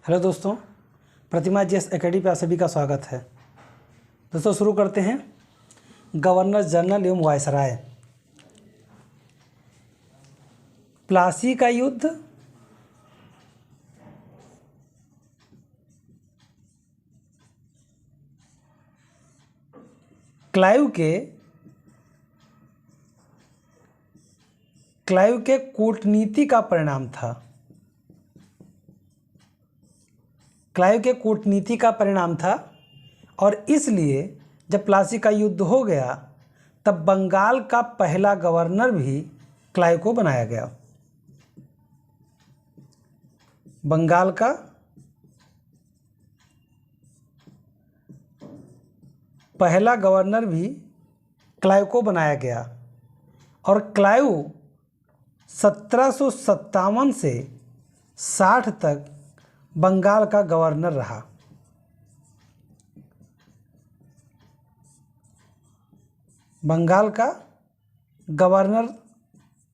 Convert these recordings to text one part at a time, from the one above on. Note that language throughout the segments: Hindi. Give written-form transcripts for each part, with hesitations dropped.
हेलो दोस्तों, प्रतिमा जीएस एकेडमी पे आप सभी का स्वागत है। दोस्तों शुरू करते हैं। गवर्नर जनरल एवं वायसराय। प्लासी का युद्ध, क्लाइव के कूटनीति का परिणाम था। क्लाइव के कूटनीति का परिणाम था और इसलिए जब प्लासी का युद्ध हो गया तब बंगाल का पहला गवर्नर भी क्लाइव को बनाया गया। बंगाल का पहला गवर्नर भी क्लाइव को बनाया गया और क्लाइव 1757 से 60 तक बंगाल का गवर्नर रहा। बंगाल का गवर्नर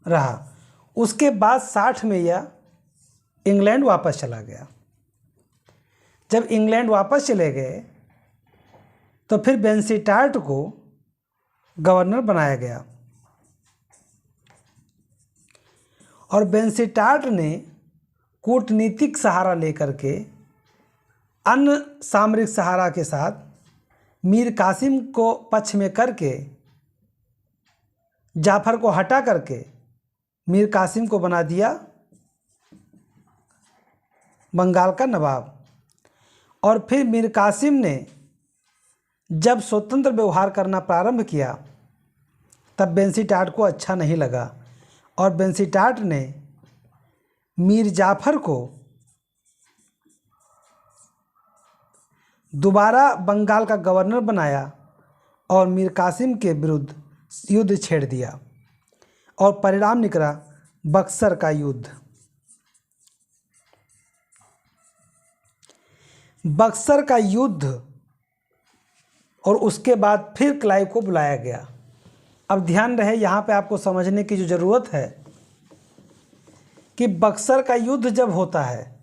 रहा। उसके बाद 60 में यह इंग्लैंड वापस चला गया। जब इंग्लैंड वापस चले गए तो फिर बेंसीटार्ट को गवर्नर बनाया गया और बेंसीटार्ट ने कूटनीतिक सहारा लेकर के अन्य सामरिक सहारा के साथ मीर कासिम को पक्ष में करके जाफर को हटा करके मीर कासिम को बना दिया बंगाल का नवाब। और फिर मीर कासिम ने जब स्वतंत्र व्यवहार करना प्रारंभ किया तब बेंसीटार्ट को अच्छा नहीं लगा और बेंसीटार्ट ने मीर जाफर को दोबारा बंगाल का गवर्नर बनाया और मीर कासिम के विरुद्ध युद्ध छेड़ दिया और परिणाम निकला बक्सर का युद्ध। बक्सर का युद्ध और उसके बाद फिर क्लाइव को बुलाया गया। अब ध्यान रहे, यहाँ पे आपको समझने की जो ज़रूरत है कि बक्सर का युद्ध जब होता है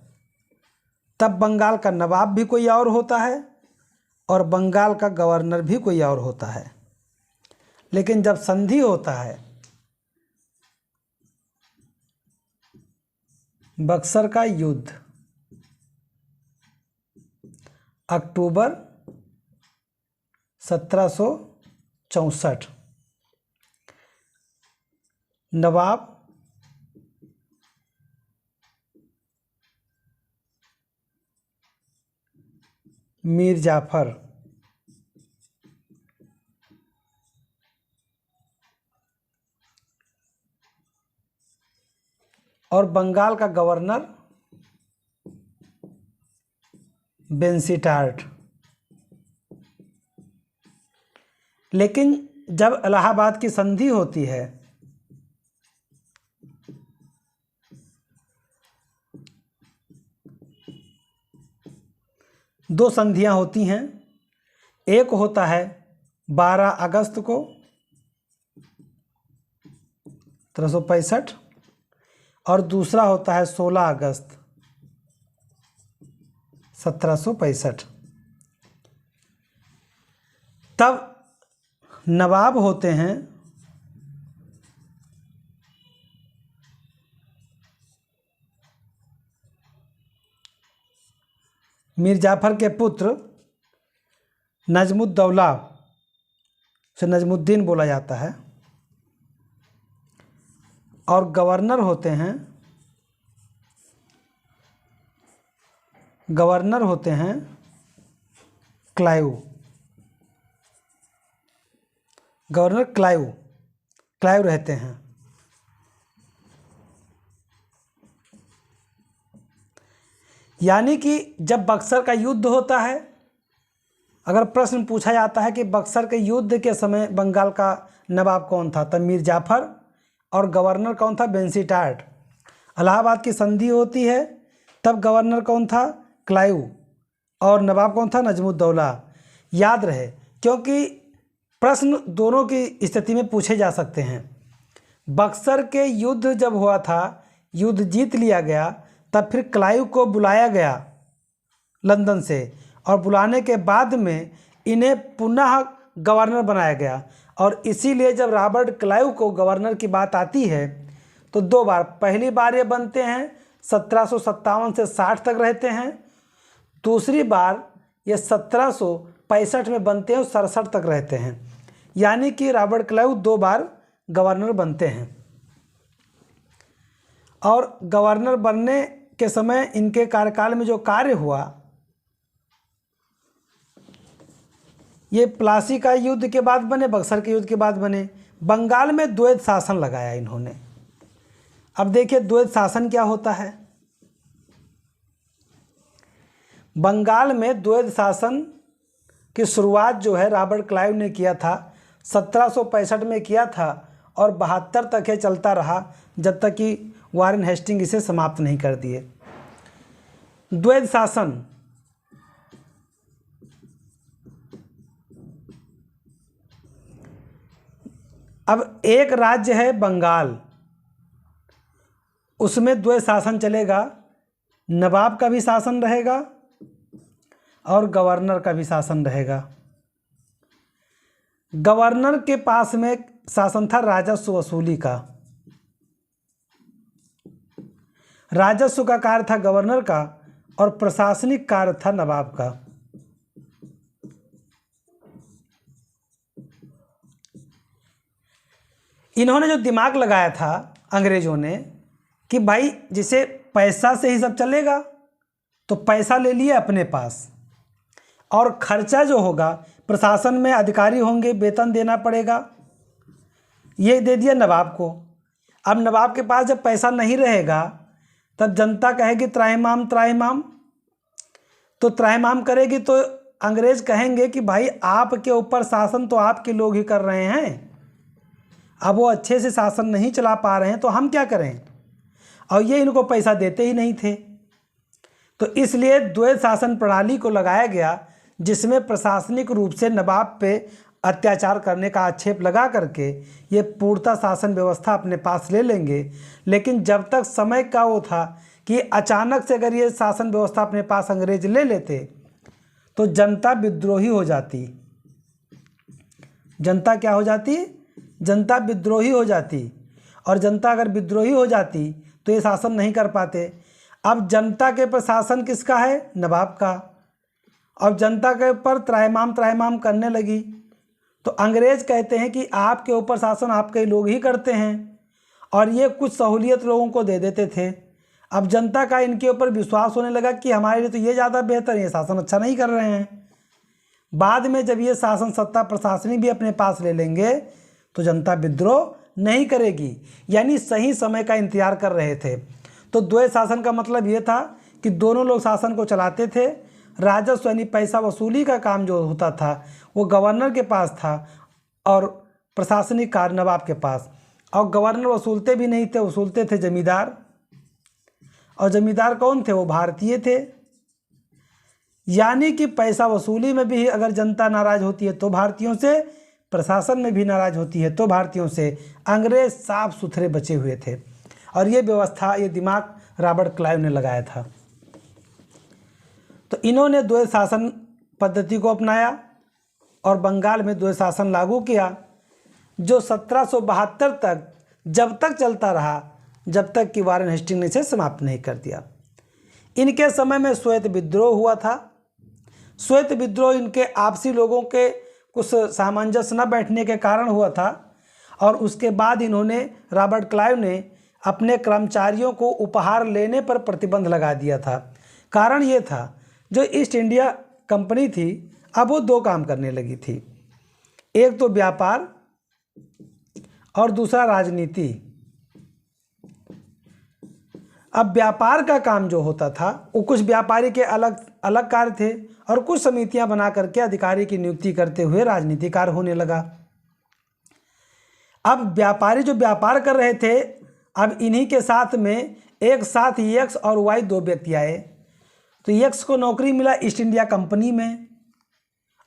तब बंगाल का नवाब भी कोई और होता है और बंगाल का गवर्नर भी कोई और होता है। लेकिन जब संधि होता है, बक्सर का युद्ध अक्टूबर 1764, नवाब मीर जाफर और बंगाल का गवर्नर बेंसीटार्ट। लेकिन जब इलाहाबाद की संधि होती है दो संधियां होती हैं। एक होता है 12 अगस्त को 1765 और दूसरा होता है 16 अगस्त 1765। तब नवाब होते हैं मीर जाफर के पुत्र नजमुद्दौला, से नजमुद्दीन बोला जाता है, और गवर्नर होते हैं क्लाइव। गवर्नर क्लाइव रहते हैं। यानी कि जब बक्सर का युद्ध होता है, अगर प्रश्न पूछा जाता है कि बक्सर के युद्ध के समय बंगाल का नवाब कौन था, तब मीर जाफर और गवर्नर कौन था, बेंसीटार्ट। इलाहाबाद की संधि होती है तब गवर्नर कौन था, क्लाइव, और नवाब कौन था, नजमुद्दौला। याद रहे, क्योंकि प्रश्न दोनों की स्थिति में पूछे जा सकते हैं। बक्सर के युद्ध जब हुआ था, युद्ध जीत लिया गया, तब फिर क्लाइव को बुलाया गया लंदन से, और बुलाने के बाद में इन्हें पुनः गवर्नर बनाया गया। और इसीलिए जब रॉबर्ट क्लाइव को गवर्नर की बात आती है तो दो बार, पहली बार ये बनते हैं 1757 से 60 तक रहते हैं, दूसरी बार ये 1765 में बनते हैं और 67 तक रहते हैं। यानी कि रॉबर्ट क्लाइव 2 बार गवर्नर बनते हैं। और गवर्नर बनने के समय इनके कार्यकाल में जो कार्य हुआ, ये प्लासी का युद्ध के बाद बने, बक्सर के युद्ध के बाद बने। बंगाल में द्वैध शासन लगाया इन्होंने। अब देखिए द्वैध शासन क्या होता है। बंगाल में द्वैध शासन की शुरुआत जो है रॉबर्ट क्लाइव ने किया था, 1765 में किया था और 72 तक ये चलता रहा, जब तक कि वारेन हेस्टिंग इसे समाप्त नहीं कर दिए। द्वैध शासन, अब एक राज्य है बंगाल, उसमें द्वैध शासन चलेगा, नवाब का भी शासन रहेगा और गवर्नर का भी शासन रहेगा। गवर्नर के पास में शासन था राजस्व वसूली का, राजस्व का कार्य था गवर्नर का और प्रशासनिक कार्य था नवाब का। इन्होंने जो दिमाग लगाया था अंग्रेजों ने कि भाई जिसे पैसा से ही सब चलेगा, तो पैसा ले लिए अपने पास और खर्चा जो होगा, प्रशासन में अधिकारी होंगे, वेतन देना पड़ेगा, ये दे दिया नवाब को। अब नवाब के पास जब पैसा नहीं रहेगा तब जनता कहेगी त्राहिमाम त्राहिमाम, तो त्राहिमाम करेगी तो अंग्रेज कहेंगे कि भाई आपके ऊपर शासन तो आपके लोग ही कर रहे हैं, अब वो अच्छे से शासन नहीं चला पा रहे हैं तो हम क्या करें। और ये इनको पैसा देते ही नहीं थे, तो इसलिए द्वैध शासन प्रणाली को लगाया गया, जिसमें प्रशासनिक रूप से नवाब पे अत्याचार करने का आक्षेप लगा करके ये पूर्णतः शासन व्यवस्था अपने पास ले लेंगे। लेकिन जब तक समय का वो था कि अचानक से अगर ये शासन व्यवस्था अपने पास अंग्रेज ले लेते तो जनता विद्रोही हो जाती। जनता क्या हो जाती? जनता विद्रोही हो जाती, और जनता अगर विद्रोही हो जाती तो ये शासन नहीं कर पाते। अब जनता के ऊपर शासन किसका है? नवाब का। अब जनता के ऊपर त्राहिमाम करने लगी, तो अंग्रेज कहते हैं कि आपके ऊपर शासन आपके लोग ही करते हैं, और ये कुछ सहूलियत लोगों को दे देते थे। अब जनता का इनके ऊपर विश्वास होने लगा कि हमारे लिए तो ये ज़्यादा बेहतर है, ये शासन अच्छा नहीं कर रहे हैं। बाद में जब ये शासन सत्ता प्रशासनिक भी अपने पास ले लेंगे तो जनता विद्रोह नहीं करेगी, यानी सही समय का इंतजार कर रहे थे। तो द्वैध शासन का मतलब ये था कि दोनों लोग शासन को चलाते थे। राजस्व यानी पैसा वसूली का काम जो होता था वो गवर्नर के पास था और प्रशासनिक कार्य नवाब के पास। और गवर्नर वसूलते भी नहीं थे, वसूलते थे जमींदार, और जमींदार कौन थे? वो भारतीय थे। यानी कि पैसा वसूली में भी अगर जनता नाराज होती है तो भारतीयों से, प्रशासन में भी नाराज होती है तो भारतीयों से। अंग्रेज साफ सुथरे बचे हुए थे, और ये व्यवस्था, ये दिमाग रॉबर्ट क्लाइव ने लगाया था। तो इन्होंने द्वैध शासन पद्धति को अपनाया और बंगाल में द्वैध शासन लागू किया, जो 1772 तक जब तक चलता रहा जब तक कि वारेन हेस्टिंग ने इसे समाप्त नहीं कर दिया। इनके समय में श्वेत विद्रोह हुआ था। श्वेत विद्रोह इनके आपसी लोगों के कुछ सामंजस्य न बैठने के कारण हुआ था, और उसके बाद इन्होंने, रॉबर्ट क्लाइव ने अपने कर्मचारियों को उपहार लेने पर प्रतिबंध लगा दिया था। कारण ये था, जो ईस्ट इंडिया कंपनी थी अब वो 2 काम करने लगी थी, एक तो व्यापार और दूसरा राजनीति। अब व्यापार का काम जो होता था वो कुछ व्यापारी के अलग अलग कार्य थे, और कुछ समितियां बना करके अधिकारी की नियुक्ति करते हुए राजनीतिक कार्य होने लगा। अब व्यापारी जो व्यापार कर रहे थे, अब इन्हीं के साथ में एक साथ एक्स और वाई 2 व्यक्ति आए। तो एक्स को नौकरी मिला ईस्ट इंडिया कंपनी में,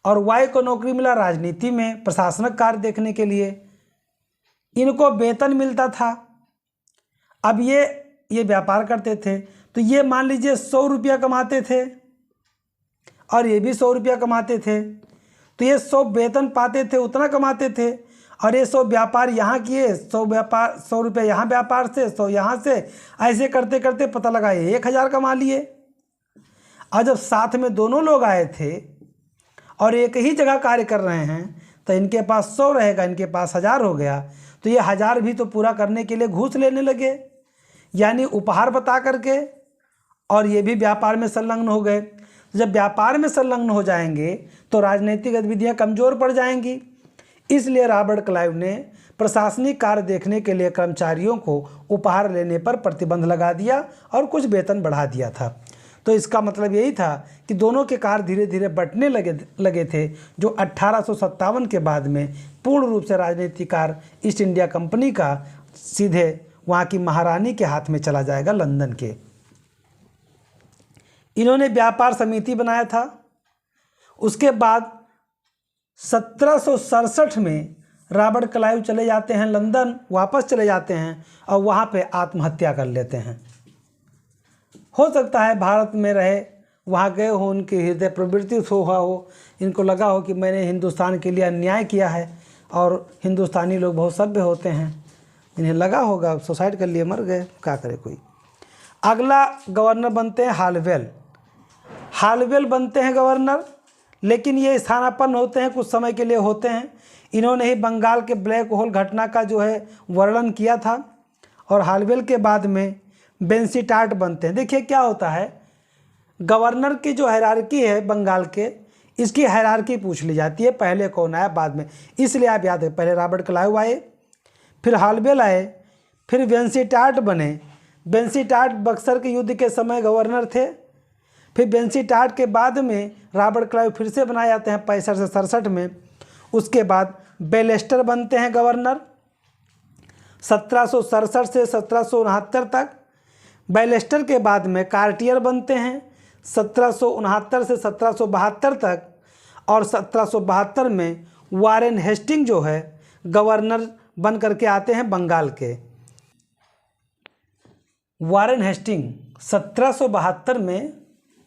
और वाई को नौकरी मिला राजनीति में प्रशासनिक कार्य देखने के लिए। इनको वेतन मिलता था। अब ये व्यापार करते थे, तो ये मान लीजिए 100 रुपया कमाते थे, और ये भी 100 रुपया कमाते थे, तो ये 100 वेतन पाते थे, उतना कमाते थे, और ये 100 व्यापार यहाँ किए, 100 रुपये यहाँ व्यापार से, 100 यहाँ से, ऐसे करते करते पता लगा ये 1000 कमा लिए। और जब साथ में दोनों लोग आए थे और एक ही जगह कार्य कर रहे हैं, तो इनके पास 100 रहेगा, इनके पास 1000 हो गया, तो ये 1000 भी तो पूरा करने के लिए घूस लेने लगे, यानी उपहार बता करके, और ये भी व्यापार में संलग्न हो गए। जब व्यापार में संलग्न हो जाएंगे तो राजनीतिक गतिविधियां कमज़ोर पड़ जाएंगी। इसलिए रॉबर्ट क्लाइव ने प्रशासनिक कार्य देखने के लिए कर्मचारियों को उपहार लेने पर प्रतिबंध लगा दिया और कुछ वेतन बढ़ा दिया था। तो इसका मतलब यही था कि दोनों के कार्य धीरे धीरे बंटने लगे थे, जो 1857 के बाद में पूर्ण रूप से राजनीतिक कार्य ईस्ट इंडिया कंपनी का सीधे वहाँ की महारानी के हाथ में चला जाएगा, लंदन के। इन्होंने व्यापार समिति बनाया था। उसके बाद 1767 में रॉबर्ट क्लाइव चले जाते हैं लंदन, वापस चले जाते हैं और वहाँ पे आत्महत्या कर लेते हैं। हो सकता है भारत में रहे, वहाँ गए हो, उनकी हृदय प्रवृत्ति हुआ हो, इनको लगा हो कि मैंने हिंदुस्तान के लिए अन्याय किया है, और हिंदुस्तानी लोग बहुत सभ्य होते हैं, इन्हें लगा होगा, सुसाइड कर लिए, मर गए, क्या करे कोई। अगला गवर्नर बनते हैं हाल्वेल। हाल्वेल बनते हैं गवर्नर, लेकिन ये स्थानापन्न होते हैं, कुछ समय के लिए होते हैं। इन्होंने ही बंगाल के ब्लैक होल घटना का जो है वर्णन किया था। और हाल्वेल के बाद में बेंसीटाट बनते हैं। देखिए क्या होता है, गवर्नर की जो हायरार्की है बंगाल के, इसकी हायरार्की पूछ ली जाती है, पहले कौन आया बाद में। इसलिए आप याद है, पहले रॉबर्ट क्लाइव आए, फिर हाल्वेल आए, फिर बेंसीटाट बने। बेंसीटाट बक्सर के युद्ध के समय गवर्नर थे। फिर बेंसीटाट के बाद में रॉबर्ट क्लाइव फिर से बनाए जाते हैं 65 से 67 में। उसके बाद बेलेस्टर बनते हैं गवर्नर 1767 से 1769 तक। बेलेस्टर के बाद में कार्टियर बनते हैं 1769 से 1772 तक। और 1772 में वारेन हेस्टिंग जो है गवर्नर बन करके आते हैं बंगाल के। वारेन हेस्टिंग 1772 में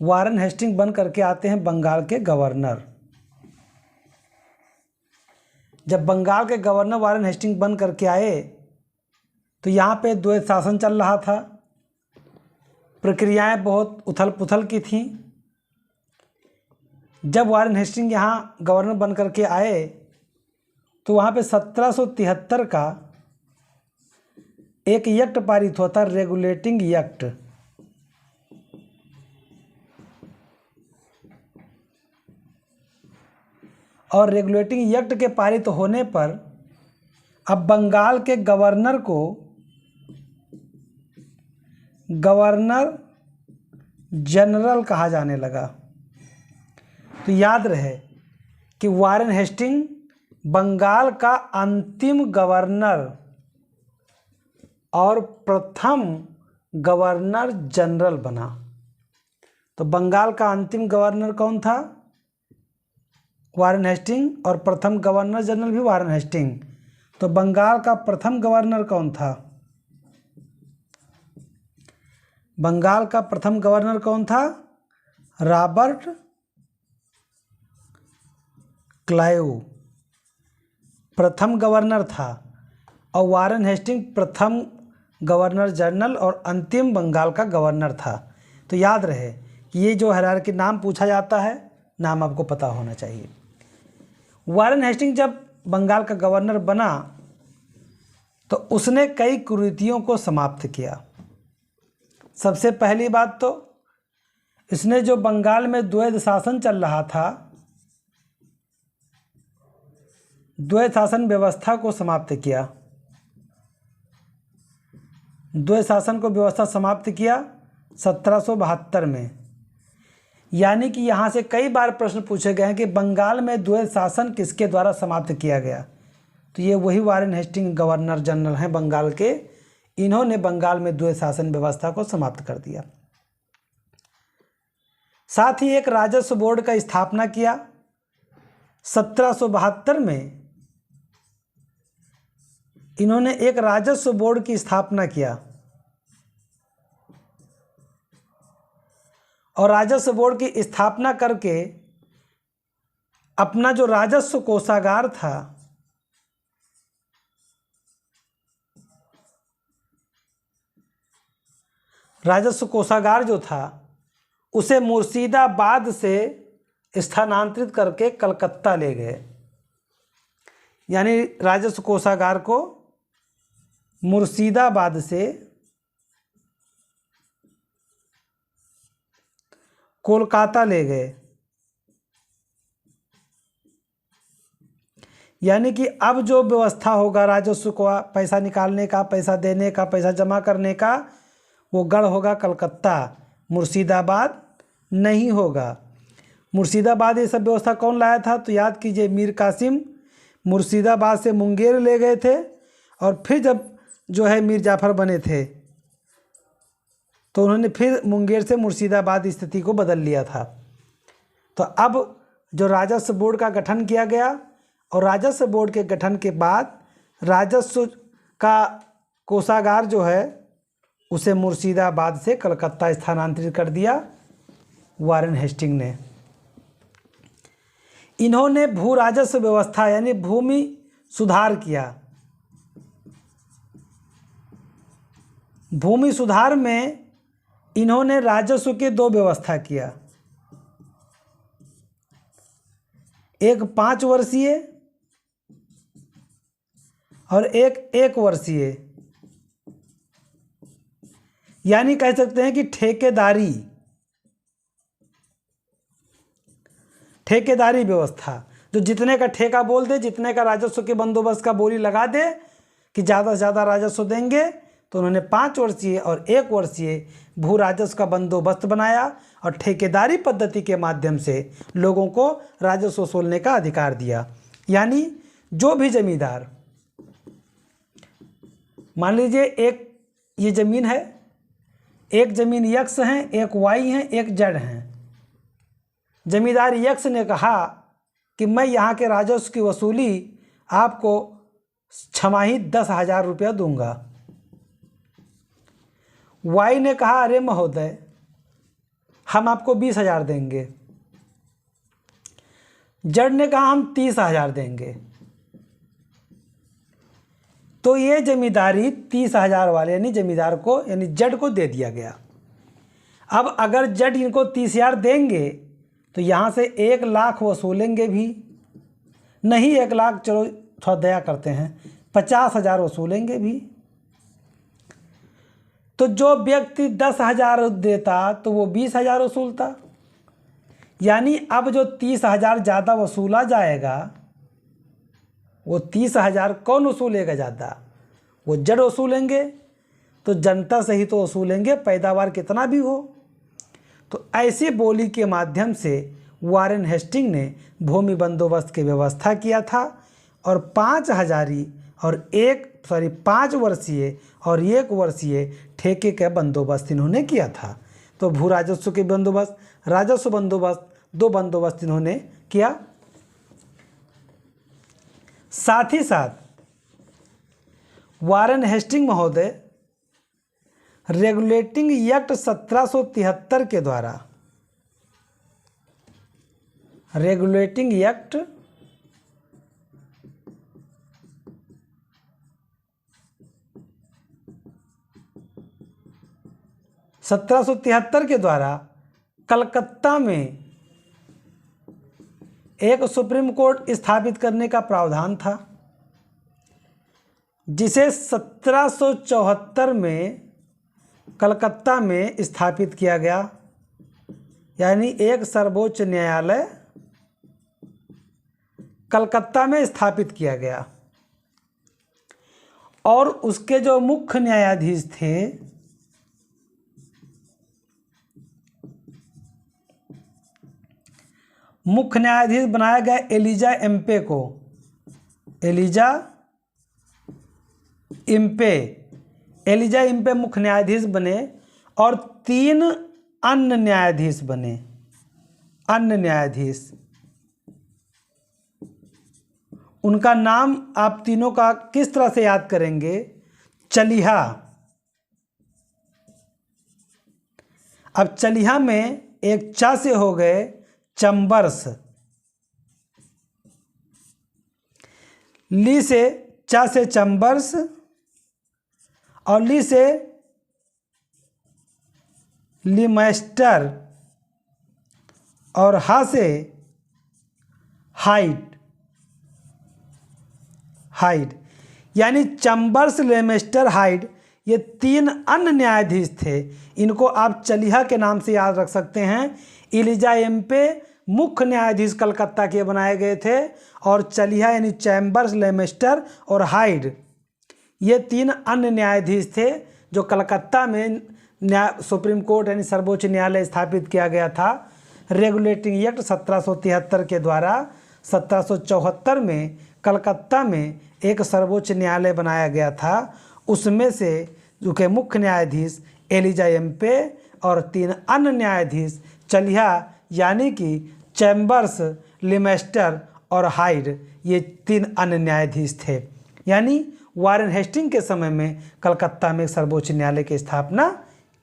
वारेन हेस्टिंग बन करके आते हैं बंगाल के गवर्नर। जब बंगाल के गवर्नर वारेन हेस्टिंग बन करके आए तो यहाँ पे द्वैत शासन चल रहा था, प्रक्रियाएं बहुत उथल पुथल की थीं। जब वारेन हेस्टिंग यहाँ गवर्नर बन करके आए तो वहाँ पे 1773 का एक एक्ट पारित हुआ था, रेगुलेटिंग एक्ट। और रेगुलेटिंग एक्ट के पारित होने पर अब बंगाल के गवर्नर को गवर्नर जनरल कहा जाने लगा। तो याद रहे कि वारेन हेस्टिंग बंगाल का अंतिम गवर्नर और प्रथम गवर्नर जनरल बना। तो बंगाल का अंतिम गवर्नर कौन था? Warren Hastings. और प्रथम गवर्नर जनरल भी वारेन हेस्टिंग। तो बंगाल का प्रथम गवर्नर कौन था? बंगाल का प्रथम गवर्नर कौन था? रॉबर्ट क्लाइव प्रथम गवर्नर था और वारेन हेस्टिंग प्रथम गवर्नर जनरल और अंतिम बंगाल का गवर्नर था। तो याद रहे कि ये जो हायरार्की नाम पूछा जाता है, नाम आपको पता होना चाहिए। वारेन हेस्टिंग जब बंगाल का गवर्नर बना तो उसने कई कुरीतियों को समाप्त किया। सबसे पहली बात तो इसने जो बंगाल में द्वैध शासन चल रहा था, द्वैध शासन व्यवस्था को समाप्त किया। द्वैध शासन को व्यवस्था समाप्त किया 1772 में। यानी कि यहाँ से कई बार प्रश्न पूछे गए हैं कि बंगाल में द्वैध शासन किसके द्वारा समाप्त किया गया। तो ये वही वारेन हेस्टिंग गवर्नर जनरल हैं बंगाल के। इन्होंने बंगाल में द्वैध शासन व्यवस्था को समाप्त कर दिया। साथ ही एक राजस्व बोर्ड का स्थापना किया 1772 में। इन्होंने एक राजस्व बोर्ड की स्थापना किया और राजस्व बोर्ड की स्थापना करके अपना जो राजस्व कोषागार था, राजस्व कोषागार जो था उसे मुर्शिदाबाद से स्थानांतरित करके कलकत्ता ले गए। यानी राजस्व कोषागार को मुर्शिदाबाद से कोलकाता ले गए। यानी कि अब जो व्यवस्था होगा राजस्व को पैसा निकालने का, पैसा देने का, पैसा जमा करने का, वो गढ़ होगा कलकत्ता, मुर्शिदाबाद नहीं होगा। मुर्शिदाबाद ये सब व्यवस्था कौन लाया था? तो याद कीजिए, मीर कासिम मुर्शिदाबाद से मुंगेर ले गए थे और फिर जब जो है मीर जाफ़र बने थे तो उन्होंने फिर मुंगेर से मुर्शिदाबाद स्थिति को बदल लिया था। तो अब जो राजस्व बोर्ड का गठन किया गया और राजस्व बोर्ड के गठन के बाद राजस्व का कोषागार जो है उसे मुर्शिदाबाद से कलकत्ता स्थानांतरित कर दिया वारेन हेस्टिंग ने। इन्होंने भू राजस्व व्यवस्था यानी भूमि सुधार किया। भूमि सुधार में इन्होंने राजस्व के दो व्यवस्था किया, एक 5 वर्षीय और एक 1 वर्षीय, यानी कह सकते हैं कि ठेकेदारी व्यवस्था, जो जितने का ठेका बोल दे, जितने का राजस्व के बंदोबस्त का बोली लगा दे कि ज़्यादा से ज़्यादा राजस्व देंगे, तो उन्होंने 5 वर्षीय और 1 वर्षीय भू राजस्व का बंदोबस्त बनाया और ठेकेदारी पद्धति के माध्यम से लोगों को राजस्व वसूलने का अधिकार दिया। यानी जो भी जमींदार, मान लीजिए एक ये ज़मीन है, एक ज़मीन यक्स है, एक वाई है, एक जेड है। जमींदार यक्स ने कहा कि मैं यहाँ के राजस्व की वसूली आपको छमाही 10,000 रुपया दूंगा। वाई ने कहा अरे महोदय हम आपको 20,000 देंगे। जेड ने कहा हम 30,000 देंगे। तो ये जमींदारी 30,000 वाले यानी जमींदार को यानी जेड को दे दिया गया। अब अगर जेड इनको 30,000 देंगे तो यहाँ से 1 लाख वसूलेंगे भी नहीं, 1 लाख चलो थोड़ा दया करते हैं, 50,000 वसूलेंगे भी। तो जो व्यक्ति 10,000 देता तो वो 20,000 वसूलता। यानी अब जो 30,000 ज़्यादा वसूला जाएगा वो 30,000 कौन वसूलेगा ज़्यादा? वो जड़ वसूलेंगे। तो जनता से ही तो वसूलेंगे, पैदावार कितना भी हो। तो ऐसी बोली के माध्यम से वारेन हेस्टिंग ने भूमि बंदोबस्त की व्यवस्था किया था और 5 वर्षीय और 1 वर्षीय ठेके का बंदोबस्त इन्होंने किया था। तो भू राजस्व के बंदोबस्त, राजस्व बंदोबस्त, 2 बंदोबस्त इन्होंने किया। साथ ही साथ वारेन हेस्टिंग महोदय रेगुलेटिंग एक्ट 1773 के द्वारा, रेगुलेटिंग एक्ट 1773 के द्वारा कलकत्ता में एक सुप्रीम कोर्ट स्थापित करने का प्रावधान था, जिसे 1774 में कलकत्ता में स्थापित किया गया। यानी एक सर्वोच्च न्यायालय कलकत्ता में स्थापित किया गया और उसके जो मुख्य न्यायाधीश थे मुख्य न्यायाधीश बनाया गया एलिजा एम्पे को। एलिजा इम्पे मुख्य न्यायाधीश बने और 3 अन्य न्यायाधीश बने। अन्य न्यायाधीश, उनका नाम आप तीनों का किस तरह से याद करेंगे? चलिहा। अब चलिहा में एक च से हो गए चंबर्स, ली से च से चंबर्स, और ली से लिमेस्टर, और हा से हाइड, हाइड यानी चंबर्स, लेमेस्टर, हाइड ये 3 अन्य न्यायाधीश थे। इनको आप चलिहा के नाम से याद रख सकते हैं। इलिजा एम्पे मुख्य न्यायाधीश कलकत्ता के बनाए गए थे, और चलिहा यानी चैम्बर्स, लेमेस्टर और हाइड ये 3 अन्य न्यायाधीश थे जो कलकत्ता में सुप्रीम कोर्ट यानी सर्वोच्च न्यायालय स्थापित किया गया था। रेगुलेटिंग एक्ट 1773 के द्वारा 1774 में कलकत्ता में एक सर्वोच्च न्यायालय बनाया गया था। उसमें से जो के मुख्य न्यायाधीश एलिजा एम्पे और 3 अन्य न्यायाधीश चलिहा यानी कि चैम्बर्स, लिमेस्टर और हाइड ये 3 अन्य न्यायाधीश थे। यानी वारेन हेस्टिंग के समय में कलकत्ता में सर्वोच्च न्यायालय की स्थापना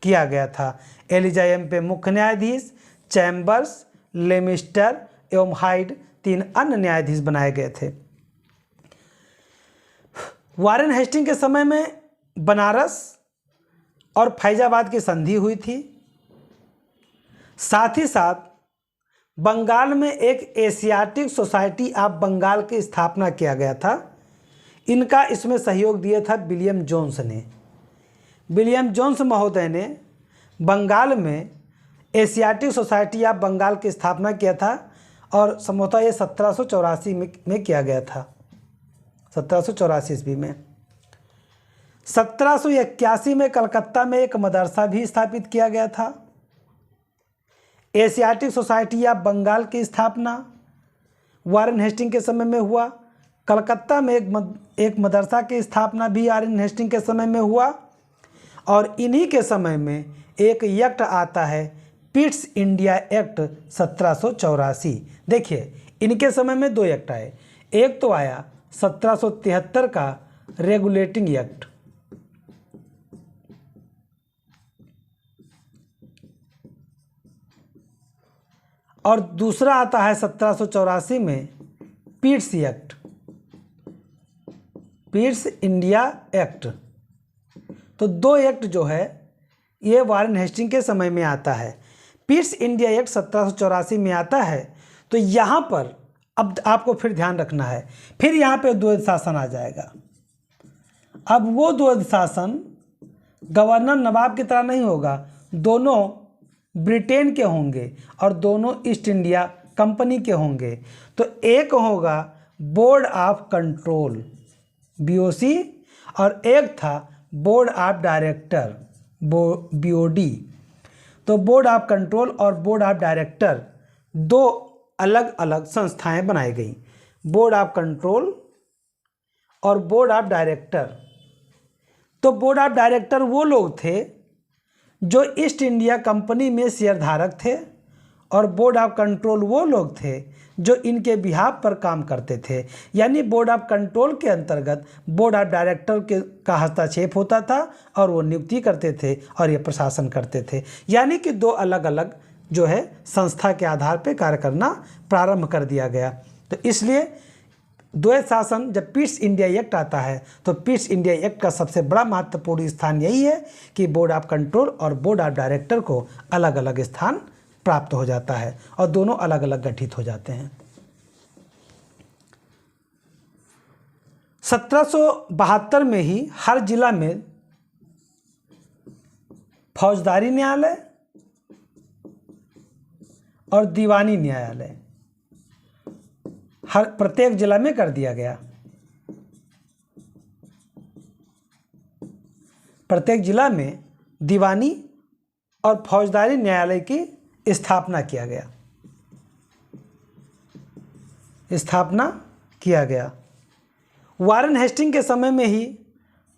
किया गया था। एलिजा एम्पे मुख्य न्यायाधीश, चैम्बर्स, लेमिस्टर एवं हाइड 3 अन्य न्यायाधीश बनाए गए थे। वारेन हेस्टिंग के समय में बनारस और फैजाबाद की संधि हुई थी। साथ ही साथ बंगाल में एक एशियाटिक सोसाइटी ऑफ बंगाल की स्थापना किया गया था। इनका इसमें सहयोग दिया था विलियम जोन्स ने। विलियम जोन्स महोदय ने बंगाल में एशियाटिक सोसाइटी ऑफ बंगाल की स्थापना किया था, और संभवतः ये 1784 में किया गया था, 1784 ईस्वी में। 1781 में कलकत्ता में एक मदरसा भी स्थापित किया गया था। एशियाटिक सोसाइटी ऑफ बंगाल की स्थापना वारेन हेस्टिंग के समय में हुआ। कलकत्ता में एक मदरसा की स्थापना भी वारेन हेस्टिंग के समय में हुआ। और इन्हीं के समय में एक एक्ट आता है, पिट्स इंडिया एक्ट 1784। देखिए, इनके समय में 2 एक्ट आए। एक तो आया 1773 का रेगुलेटिंग एक्ट, और दूसरा आता है 1784 में पिट्स एक्ट, पिट्स इंडिया एक्ट। तो 2 एक्ट जो है ये वारेन हेस्टिंग के समय में आता है। पिट्स इंडिया एक्ट 1784 में आता है। तो यहाँ पर अब आपको फिर ध्यान रखना है, फिर यहाँ पे द्वैध शासन आ जाएगा। अब वो द्वैध शासन गवर्नर नवाब की तरह नहीं होगा, दोनों ब्रिटेन के होंगे और दोनों ईस्ट इंडिया कंपनी के होंगे। तो एक होगा बोर्ड ऑफ कंट्रोल BOC, और एक था बोर्ड ऑफ डायरेक्टर BOD। तो बोर्ड ऑफ कंट्रोल और बोर्ड ऑफ डायरेक्टर 2 अलग अलग संस्थाएं बनाई गई, बोर्ड ऑफ कंट्रोल और बोर्ड ऑफ डायरेक्टर। तो बोर्ड ऑफ डायरेक्टर वो लोग थे जो ईस्ट इंडिया कंपनी में शेयरधारक थे, और बोर्ड ऑफ कंट्रोल वो लोग थे जो इनके बिहाफ पर काम करते थे। यानी बोर्ड ऑफ कंट्रोल के अंतर्गत बोर्ड ऑफ डायरेक्टर का हस्तक्षेप होता था, और वो नियुक्ति करते थे और ये प्रशासन करते थे। यानी कि 2 अलग अलग जो है संस्था के आधार पर कार्य करना प्रारंभ कर दिया गया। तो इसलिए द्वैध शासन, जब पिट्स इंडिया एक्ट आता है तो पिट्स इंडिया एक्ट का सबसे बड़ा महत्वपूर्ण स्थान यही है कि बोर्ड ऑफ कंट्रोल और बोर्ड ऑफ डायरेक्टर को अलग अलग स्थान प्राप्त हो जाता है और दोनों अलग अलग गठित हो जाते हैं। 1772 में ही हर जिला में फौजदारी न्यायालय और दीवानी न्यायालय हर प्रत्येक जिला में कर दिया गया। प्रत्येक जिला में दीवानी और फौजदारी न्यायालय की स्थापना किया गया। वारेन हेस्टिंग के समय में ही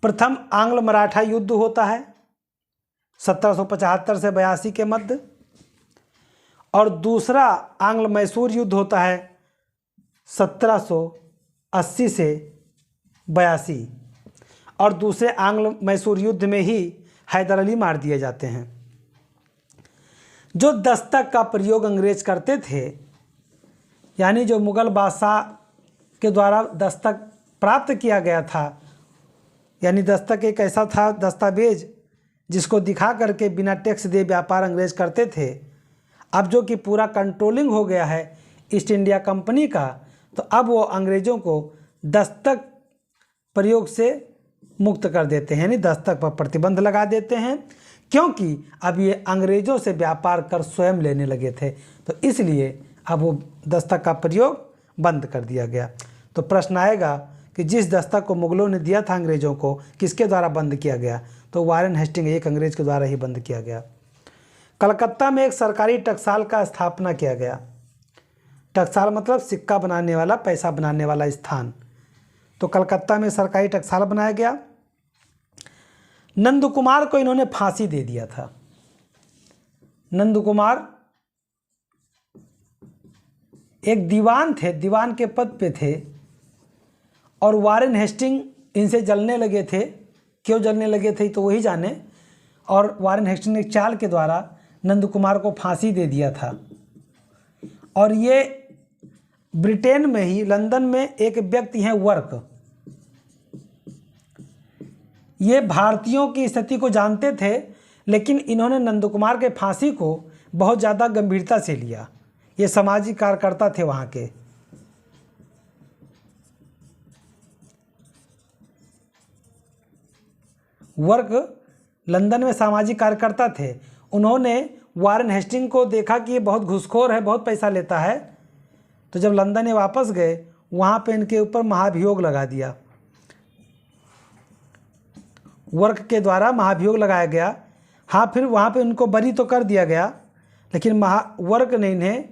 प्रथम आंग्ल मराठा युद्ध होता है 1775 से 82 के मध्य, और दूसरा आंग्ल मैसूर युद्ध होता है 1780 से 82, और दूसरे आंग्ल मैसूर युद्ध में ही हैदर अली मार दिए जाते हैं। जो दस्तक का प्रयोग अंग्रेज करते थे, यानी जो मुग़ल बादशाह के द्वारा दस्तक प्राप्त किया गया था, यानी दस्तक एक ऐसा था दस्तावेज जिसको दिखा करके बिना टैक्स दिए व्यापार अंग्रेज करते थे। अब जो कि पूरा कंट्रोलिंग हो गया है ईस्ट इंडिया कंपनी का, तो अब वो अंग्रेज़ों को दस्तक प्रयोग से मुक्त कर देते हैं, यानी दस्तक पर प्रतिबंध लगा देते हैं, क्योंकि अब ये अंग्रेज़ों से व्यापार कर स्वयं लेने लगे थे, तो इसलिए अब वो दस्तक का प्रयोग बंद कर दिया गया। तो प्रश्न आएगा कि जिस दस्तक को मुग़लों ने दिया था अंग्रेज़ों को, किसके द्वारा बंद किया गया? तो वारेन हेस्टिंग एक अंग्रेज़ के द्वारा ही बंद किया गया। कलकत्ता में एक सरकारी टकसाल का स्थापना किया गया। टकसाल मतलब सिक्का बनाने वाला, पैसा बनाने वाला स्थान। तो कलकत्ता में सरकारी टकसाल बनाया गया। नंद कुमार को इन्होंने फांसी दे दिया था। नंद कुमार एक दीवान थे, दीवान के पद पे थे, और वारेन हेस्टिंग इनसे जलने लगे थे। क्यों जलने लगे थे तो वही जाने। और वारेन हेस्टिंग ने एक चाल के द्वारा नंद कुमार को फांसी दे दिया था। और ये ब्रिटेन में ही, लंदन में एक व्यक्ति हैं वर्क, ये भारतीयों की स्थिति को जानते थे, लेकिन इन्होंने नंद कुमार के फांसी को बहुत ज़्यादा गंभीरता से लिया। ये सामाजिक कार्यकर्ता थे वहाँ के। वर्क लंदन में सामाजिक कार्यकर्ता थे। उन्होंने वारेन हेस्टिंग को देखा कि ये बहुत घूसखोर है, बहुत पैसा लेता है, तो जब लंदन ये वापस गए, वहाँ पे इनके ऊपर महाभियोग लगा दिया। वर्क के द्वारा महाभियोग लगाया गया। हाँ, फिर वहाँ पे उनको बरी तो कर दिया गया, लेकिन वर्क ने इन्हें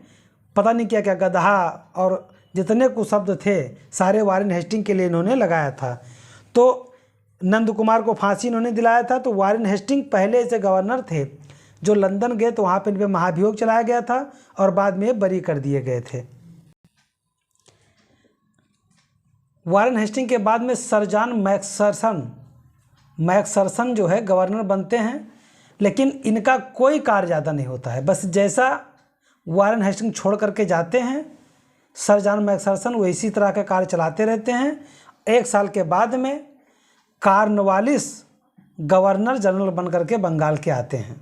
पता नहीं क्या क्या गधा और जितने कुशब्द थे सारे वारेन हेस्टिंग के लिए इन्होंने लगाया था। तो नंद कुमार को फांसी इन्होंने दिलाया था। तो वारेन हेस्टिंग पहले से गवर्नर थे, जो लंदन गए तो वहाँ पे इन पर महाभियोग चलाया गया था और बाद में बरी कर दिए गए थे। वारेन हेस्टिंग के बाद में सर जॉन मैक्सरसन जो है गवर्नर बनते हैं, लेकिन इनका कोई कार्य ज़्यादा नहीं होता है। बस जैसा वारेन हेस्टिंग छोड़ करके जाते हैं, सर जॉन मैक्सरसन वो इसी तरह का कार्य चलाते रहते हैं। 1 साल के बाद में कॉर्नवालिस गवर्नर जनरल बन करके बंगाल के आते हैं।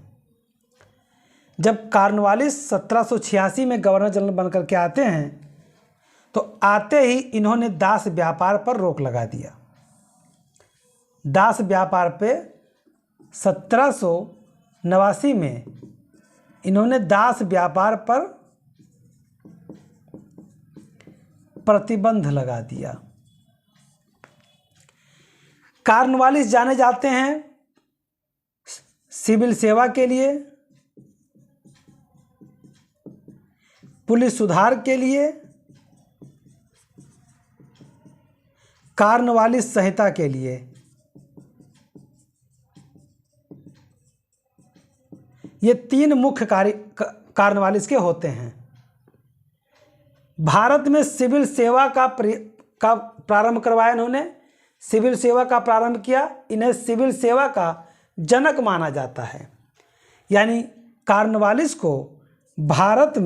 जब कॉर्नवालिस 1786 में गवर्नर जनरल बन करके आते हैं, तो आते ही इन्होंने दास व्यापार पर रोक लगा दिया। दास व्यापार पे 1789 में इन्होंने दास व्यापार पर प्रतिबंध लगा दिया। कॉर्नवालिस जाने जाते हैं सिविल सेवा के लिए, पुलिस सुधार के लिए, कॉर्नवालिस संहिता के लिए। ये 3 मुख्य कार्य कॉर्नवालिस के होते हैं। भारत में सिविल सेवा का प्रारंभ करवाया इन्होंने, सिविल सेवा का प्रारंभ किया। इन्हें सिविल सेवा का जनक माना जाता है। यानी कॉर्नवालिस को भारत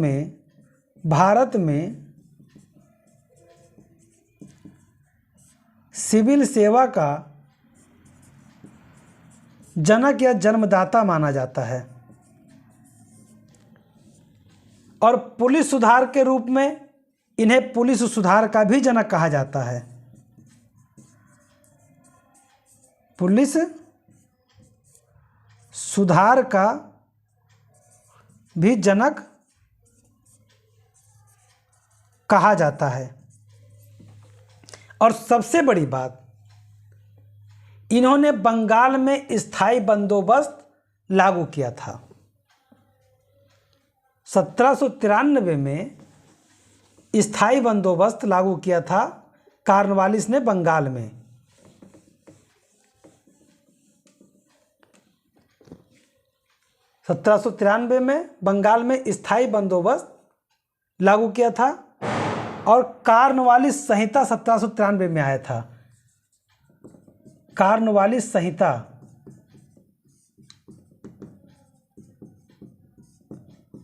में सिविल सेवा का जनक या जन्मदाता माना जाता है। और पुलिस सुधार के रूप में इन्हें पुलिस सुधार का भी जनक कहा जाता है। पुलिस सुधार का भी जनक कहा जाता है। और सबसे बड़ी बात, इन्होंने बंगाल में स्थायी बंदोबस्त लागू किया था। 1793 में स्थायी बंदोबस्त लागू किया था कॉर्नवालिस ने बंगाल में। में बंगाल में स्थायी बंदोबस्त लागू किया था। और कॉर्नवालिस संहिता 1793 में आया था। कॉर्नवालिस संहिता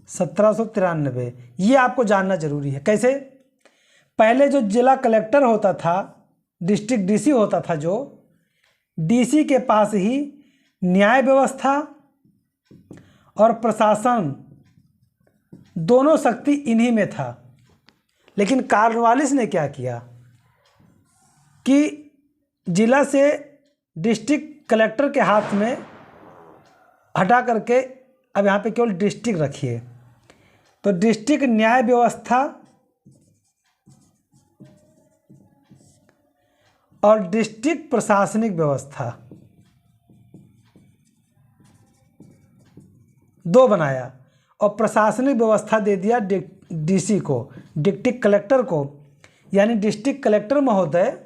1793। ये आपको जानना जरूरी है। कैसे? पहले जो जिला कलेक्टर होता था, डिस्ट्रिक्ट डीसी होता था, जो डीसी के पास ही न्याय व्यवस्था और प्रशासन दोनों शक्ति इन्हीं में था। लेकिन कॉर्नवालिस ने क्या किया कि जिला से डिस्ट्रिक्ट कलेक्टर के हाथ में हटा करके अब यहाँ पे केवल डिस्ट्रिक्ट रखिए। तो डिस्ट्रिक्ट न्याय व्यवस्था और डिस्ट्रिक्ट प्रशासनिक व्यवस्था दो बनाया और प्रशासनिक व्यवस्था दे दिया डीसी को, डिस्ट्रिक्ट कलेक्टर को। यानी डिस्ट्रिक्ट कलेक्टर महोदय,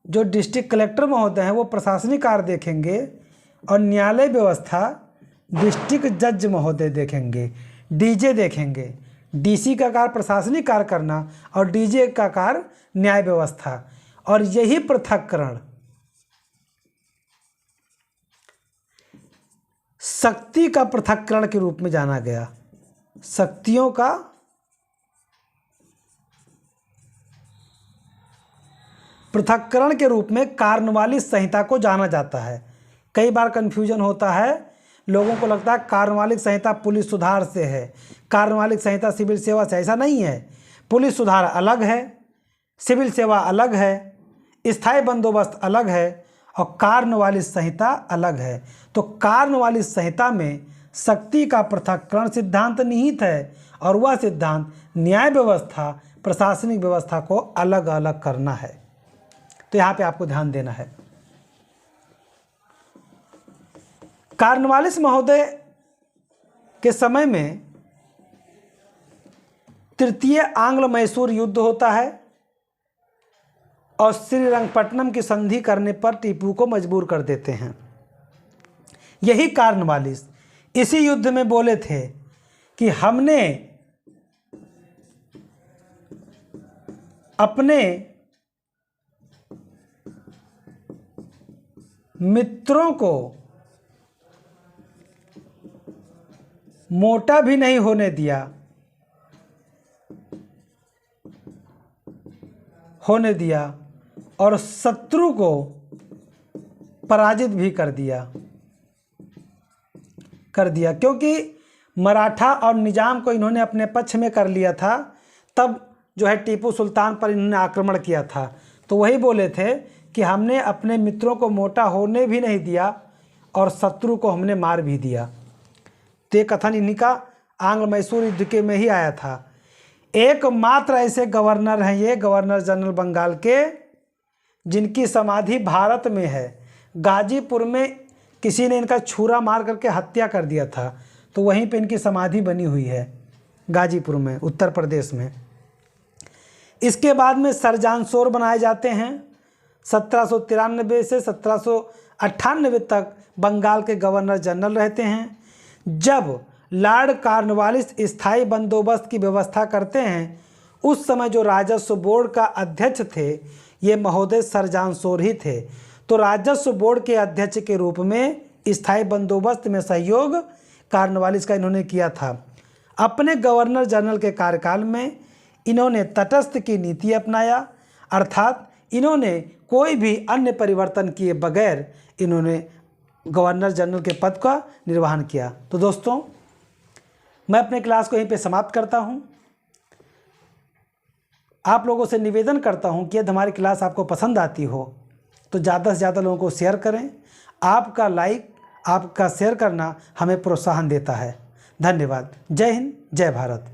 जो डिस्ट्रिक्ट कलेक्टर महोदय हैं वो प्रशासनिक कार्य देखेंगे और न्यायालय व्यवस्था डिस्ट्रिक्ट जज महोदय देखेंगे, डीजे देखेंगे। डीसी का कार्य प्रशासनिक कार्य करना और डीजे का कार्य न्याय व्यवस्था। और यही पृथक्करण शक्ति का पृथक्करण के रूप में जाना गया। शक्तियों का पृथक्करण के रूप में कॉर्नवालिस संहिता को जाना जाता है। कई बार कन्फ्यूजन होता है, लोगों को लगता है कॉर्नवालिस संहिता पुलिस सुधार से है, कॉर्नवालिस संहिता सिविल सेवा से। ऐसा नहीं है। पुलिस सुधार अलग है, सिविल सेवा अलग है, स्थायी बंदोबस्त अलग है और कॉर्नवालिस संहिता अलग है। तो कॉर्नवालिस संहिता में शक्ति का पृथक्करण सिद्धांत निहित है और वह सिद्धांत न्याय व्यवस्था प्रशासनिक व्यवस्था को अलग अलग करना है। तो यहाँ पे आपको ध्यान देना है। कॉर्नवालिस महोदय के समय में तृतीय आंग्ल मैसूर युद्ध होता है और श्रीरंगपट्टनम की संधि करने पर टीपू को मजबूर कर देते हैं। यही कॉर्नवालिस इसी युद्ध में बोले थे कि हमने अपने मित्रों को मोटा भी नहीं होने दिया और शत्रु को पराजित भी कर दिया क्योंकि मराठा और निजाम को इन्होंने अपने पक्ष में कर लिया था। तब जो है टीपू सुल्तान पर इन्होंने आक्रमण किया था। तो वही बोले थे कि हमने अपने मित्रों को मोटा होने भी नहीं दिया और शत्रु को हमने मार भी दिया। तो ये कथन इन्हीं का आंग्ल मैसूर युद्ध के में ही आया था। एकमात्र ऐसे गवर्नर हैं ये, गवर्नर जनरल बंगाल के, जिनकी समाधि भारत में है। गाजीपुर में किसी ने इनका छुरा मार करके हत्या कर दिया था, तो वहीं पे इनकी समाधि बनी हुई है, गाजीपुर में, उत्तर प्रदेश में। इसके बाद में सरजानसोर बनाए जाते हैं। 1793 से 1798 तक बंगाल के गवर्नर जनरल रहते हैं। जब लॉर्ड कॉर्नवालिस स्थायी बंदोबस्त की व्यवस्था करते हैं, उस समय जो राजस्व बोर्ड का अध्यक्ष थे ये महोदय सरजानसोर ही थे। तो राजस्व बोर्ड के अध्यक्ष के रूप में स्थायी बंदोबस्त में सहयोग कॉर्नवालिस का इन्होंने किया था। अपने गवर्नर जनरल के कार्यकाल में इन्होंने तटस्थ की नीति अपनाया, अर्थात इन्होंने कोई भी अन्य परिवर्तन किए बगैर इन्होंने गवर्नर जनरल के पद का निर्वहन किया। तो दोस्तों, मैं अपने क्लास को यहीं पे समाप्त करता हूं। आप लोगों से निवेदन करता हूं कि यदि हमारी क्लास आपको पसंद आती हो तो ज़्यादा से ज़्यादा लोगों को शेयर करें। आपका लाइक, आपका शेयर करना हमें प्रोत्साहन देता है। धन्यवाद। जय हिंद, जय भारत।